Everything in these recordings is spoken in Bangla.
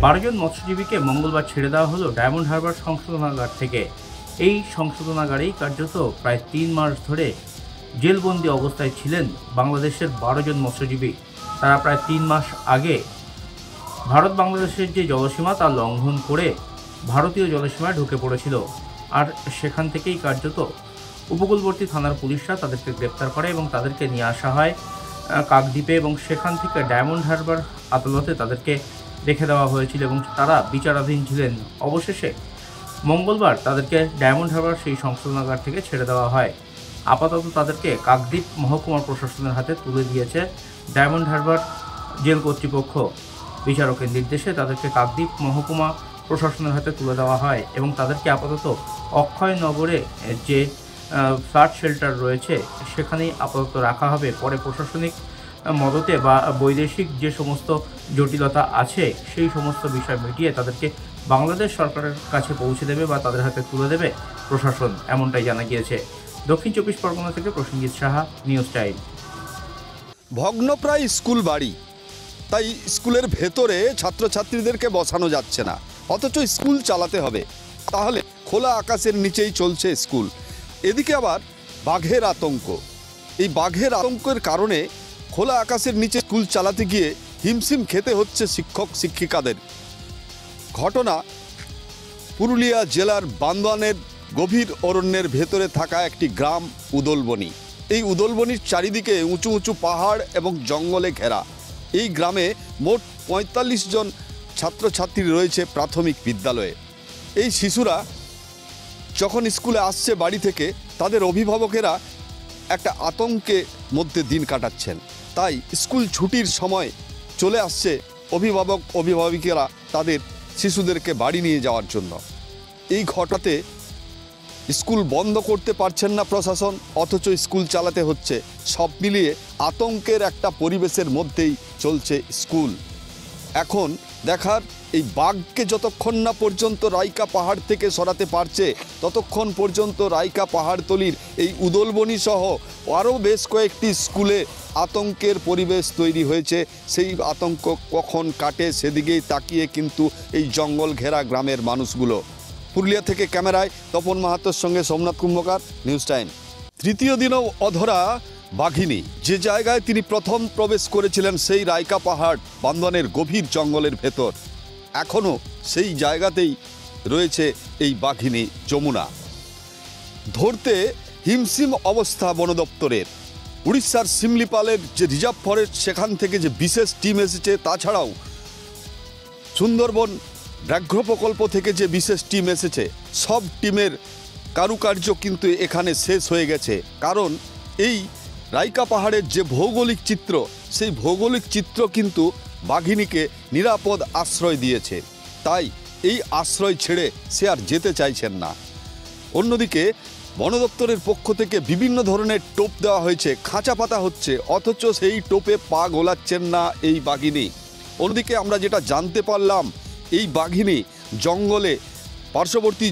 12 জন মৎস্যজীবীকে মঙ্গলবার ছেড়ে দেওয়া হলো ডায়মন্ড হারবার সংশোধনাগার থেকে। এই সংশোধনাগারেই কার্যত প্রায় 3 মাস ধরে জেলবন্দি অবস্থায় ছিলেন বাংলাদেশের 12 জন মৎস্যজীবী। তারা প্রায় 3 মাস আগে ভারত বাংলাদেশের যে জলসীমা তা লঙ্ঘন করে ভারতীয় জলসীমায় ঢুকে পড়েছিল, আর সেখান থেকেই কার্যত উপকূলবর্তী থানার পুলিশরা তাদেরকে গ্রেপ্তার করে এবং তাদেরকে নিয়ে আসা হয় কাকদ্বীপে, এবং সেখান থেকে ডায়মন্ড হারবার আদালতে তাদেরকে রেখে দেওয়া হয়েছিল এবং তারা বিচারাধীন ছিলেন। অবশেষে মঙ্গলবার তাদেরকে ডায়মন্ড হারবার সেই সংশোধনাগার থেকে ছেড়ে দেওয়া হয়। আপাতত তাদেরকে কাকদ্বীপ মহকুমা প্রশাসনের হাতে তুলে দিয়েছে ডায়মন্ড হারবার জেল কর্তৃপক্ষ। বিচারকের নির্দেশে তাদেরকে কাকদ্বীপ মহকুমা প্রশাসনের হাতে তুলে দেওয়া হয় এবং তাদেরকে আপাতত অক্ষয়নগরে যে ফ্লাড শেল্টার রয়েছে সেখানেই আপাতত রাখা হবে। পরে প্রশাসনিক মদতে বা বৈদেশিক যে সমস্ত জটিলতা আছে সেই সমস্ত বিষয় মিটিয়ে তাদেরকে বাংলাদেশ সরকারের কাছে পৌঁছে দেবে বা তাদের হাতে তুলে দেবে প্রশাসন, এমনটাই জানা গিয়েছে। দক্ষিণ 24 পরগনা থেকে প্রসেনজিৎ সাহা, নিউজ টাইম। ভগ্নপ্রায় স্কুল বাড়ি, তাই স্কুলের ভেতরে ছাত্রছাত্রীদেরকে বসানো যাচ্ছে না, অথচ স্কুল চালাতে হবে। তাহলে খোলা আকাশের নিচেই চলছে স্কুল। এদিকে আবার বাঘের আতঙ্ক। এই বাঘের আতঙ্কের কারণে খোলা আকাশের নিচে স্কুল চালাতে গিয়ে হিমশিম খেতে হচ্ছে শিক্ষক শিক্ষিকাদের। ঘটনা পুরুলিয়া জেলার বান্দোয়ানের গভীর অরণ্যের ভেতরে থাকা একটি গ্রাম উদলবনি। এই উদলবনির চারিদিকে উঁচু উঁচু পাহাড় এবং জঙ্গলে ঘেরা। এই গ্রামে মোট ৪৫ জন ছাত্রছাত্রী রয়েছে প্রাথমিক বিদ্যালয়ে। এই শিশুরা যখন স্কুলে আসছে বাড়ি থেকে, তাদের অভিভাবকেরা একটা আতঙ্কের মধ্যে দিন কাটাচ্ছেন। তাই স্কুল ছুটির সময় চলে আসছে অভিভাবিকেরা তাদের শিশুদেরকে বাড়ি নিয়ে যাওয়ার জন্য। এই ঘটাতে স্কুল বন্ধ করতে পারছেন না প্রশাসন, অথচ স্কুল চালাতে হচ্ছে। সব মিলিয়ে আতঙ্কের একটা পরিবেশের মধ্যেই চলছে স্কুল। এখন দেখার, এই বাঘকে যতক্ষণ না পর্যন্ত রাইকা পাহাড় থেকে সরাতে পারছে, ততক্ষণ পর্যন্ত রাইকা পাহাড়তলির এই উদলবনি সহ আরও বেশ কয়েকটি স্কুলে আতঙ্কের পরিবেশ তৈরি হয়েছে। সেই আতঙ্ক কখন কাটে সেদিকেই তাকিয়ে কিন্তু এই জঙ্গল ঘেরা গ্রামের মানুষগুলো। পুরুলিয়া থেকে ক্যামেরায় তপন মাহাতোর সঙ্গে সোমনাথ কুম্ভকার, নিউজ টাইম। তৃতীয় দিনও অধরা বাঘিনী। যে জায়গায় তিনি প্রথম প্রবেশ করেছিলেন সেই রাইকা পাহাড় বান্দোয়ানের গভীর জঙ্গলের ভেতর, এখনও সেই জায়গাতেই রয়েছে এই বাঘিনী যমুনা। ধরতে হিমশিম অবস্থা বন দপ্তরের। উড়িষ্যার সিমলিপালের যে রিজার্ভ ফরেস্ট, সেখান থেকে যে বিশেষ টিম এসেছে, তাছাড়াও সুন্দরবন ব্যাঘ্র প্রকল্প থেকে যে বিশেষ টিম এসেছে, সব টিমের কারুকার্য কিন্তু এখানে শেষ হয়ে গেছে। কারণ এই রাইকা পাহাড়ের যে ভৌগোলিক চিত্র, সেই ভৌগোলিক চিত্র কিন্তু বাঘিনীকে নিরাপদ আশ্রয় দিয়েছে। তাই এই আশ্রয় ছেড়ে সে আর যেতে চাইছেন না। অন্যদিকে বন দপ্তরের পক্ষ থেকে বিভিন্ন ধরনের টোপ দেওয়া হয়েছে, খাঁচা পাতা হচ্ছে, অথচ সেই টোপে পা গোলাচ্ছেন না এই বাঘিনী। অন্যদিকে আমরা যেটা জানতে পারলাম, এই বাঘিনী জঙ্গলে পার্শ্ববর্তী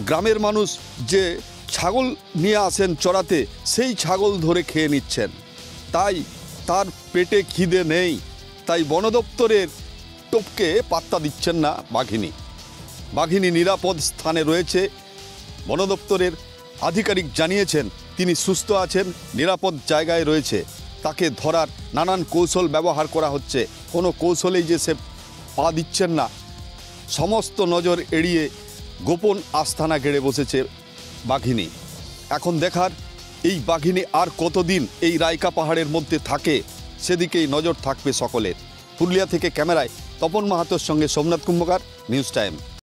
গ্রামের মানুষ যে ছাগল নিয়ে আসেন চড়াতে, সেই ছাগল ধরে খেয়ে নিচ্ছেন। তাই তার পেটে খিদে নেই, তাই বন দপ্তরের টোপকে পাত্তা দিচ্ছেন না বাঘিনী। বাঘিনী নিরাপদ স্থানে রয়েছে। বন দপ্তরের আধিকারিক জানিয়েছেন তিনি সুস্থ আছেন, নিরাপদ জায়গায় রয়েছে। তাকে ধরার নানান কৌশল ব্যবহার করা হচ্ছে, কোনো কৌশলেই যে সে পা দিচ্ছেন না। সমস্ত নজর এড়িয়ে গোপন আস্তানা গেড়ে বসেছে বাঘিনী। এখন দেখার, এই বাঘিনী আর কতদিন এই রাইকা পাহাড়ের মধ্যে থাকে, সেদিকেই নজর থাকবে সকলের। পুরুলিয়া থেকে ক্যামেরায় তপন মাহাতোর সঙ্গে সোমনাথ কুম্ভকার, নিউজ টাইম।